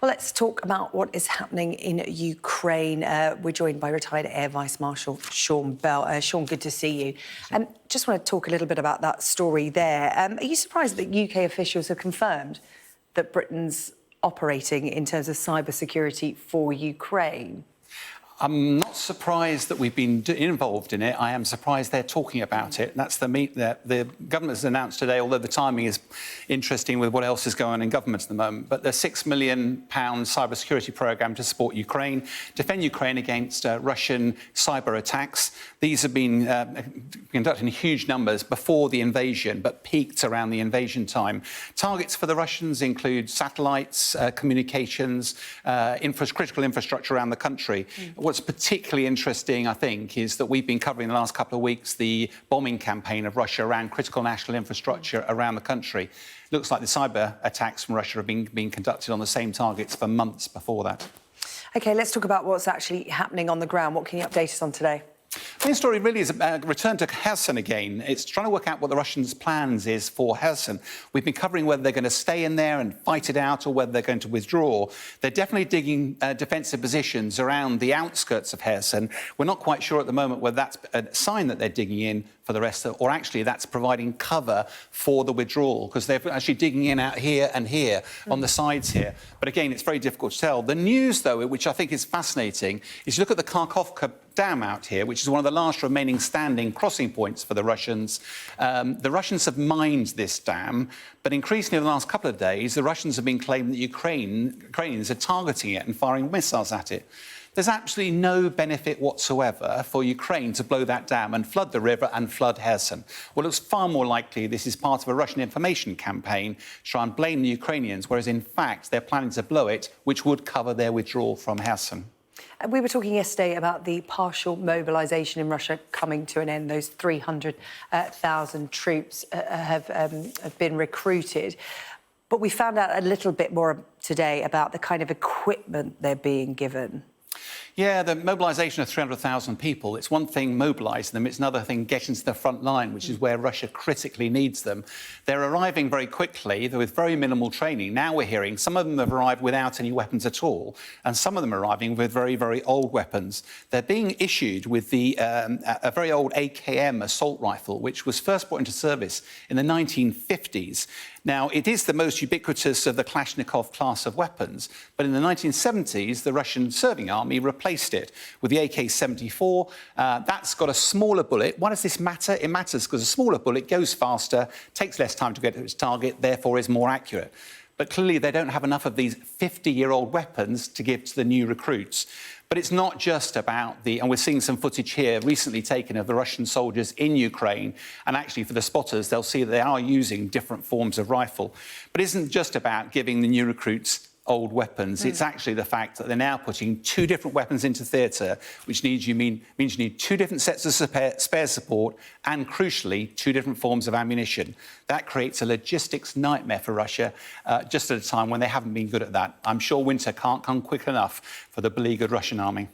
Well, let's talk about what is happening in Ukraine. We're joined by retired Air Vice-Marshal Sean Bell. Sean, good to see you. Just want to talk a little bit about that story there. Are you surprised that UK officials have confirmed that Britain's operating in terms of cybersecurity for Ukraine? I'm not surprised that we've been involved in it. I am surprised they're talking about it. That's the government has announced today, although the timing is interesting with what else is going on in government at the moment. But the £6 million cybersecurity programme to support Ukraine, defend Ukraine against Russian cyber attacks. These have been conducted in huge numbers before the invasion, but peaked around the invasion time. Targets for the Russians include satellites, communications, critical infrastructure around the country. What's particularly interesting, I think, is that we've been covering the last couple of weeks the bombing campaign of Russia around critical national infrastructure around the country. It looks like the cyber attacks from Russia have been being conducted on the same targets for months before that. OK, let's talk about what's actually happening on the ground. What can you update us on today? The main story really is a return to Kherson again. It's trying to work out what the Russians' plans is for Kherson. We've been covering whether they're going to stay in there and fight it out or whether they're going to withdraw. They're definitely digging defensive positions around the outskirts of Kherson. We're not quite sure at the moment whether that's a sign that they're digging in for the rest of, or actually that's providing cover for the withdrawal, because they're actually digging in out here and here on the sides here. But again, it's very difficult to tell. The news, though, which I think is fascinating, is you look at the Kharkovka dam out here, which is one of the last remaining standing crossing points for the Russians. The Russians have mined this dam, but increasingly in the last couple of days, the Russians have been claiming that Ukrainians are targeting it and firing missiles at it. There's absolutely no benefit whatsoever for Ukraine to blow that dam and flood the river and flood Kherson. Well, it's far more likely this is part of a Russian information campaign to try and blame the Ukrainians, whereas in fact they're planning to blow it, which would cover their withdrawal from Kherson. We were talking yesterday about the partial mobilisation in Russia coming to an end. Those 300,000 troops have been recruited. But we found out a little bit more today about the kind of equipment they're being given. Yeah, the mobilisation of 300,000 people, it's one thing mobilising them, it's another thing getting to the front line, which is where Russia critically needs them. They're arriving very quickly, with very minimal training. Now we're hearing some of them have arrived without any weapons at all, and some of them are arriving with very, very old weapons. They're being issued with a very old AKM assault rifle, which was first brought into service in the 1950s. Now, it is the most ubiquitous of the Kalashnikov class of weapons, but in the 1970s, the Russian serving army replaced it with the AK-74. That's got a smaller bullet. Why does this matter? It matters because a smaller bullet goes faster, takes less time to get to its target, therefore is more accurate. But clearly they don't have enough of these 50-year-old weapons to give to the new recruits. But it's not just about and we're seeing some footage here recently taken of the Russian soldiers in Ukraine, and actually for the spotters, they'll see that they are using different forms of rifle. But it isn't just about giving the new recruits old weapons. It's actually the fact that they're now putting two different weapons into theatre, which means you need two different sets of spare support and, crucially, two different forms of ammunition. That creates a logistics nightmare for Russia, just at a time when they haven't been good at that. I'm sure winter can't come quick enough for the beleaguered Russian army.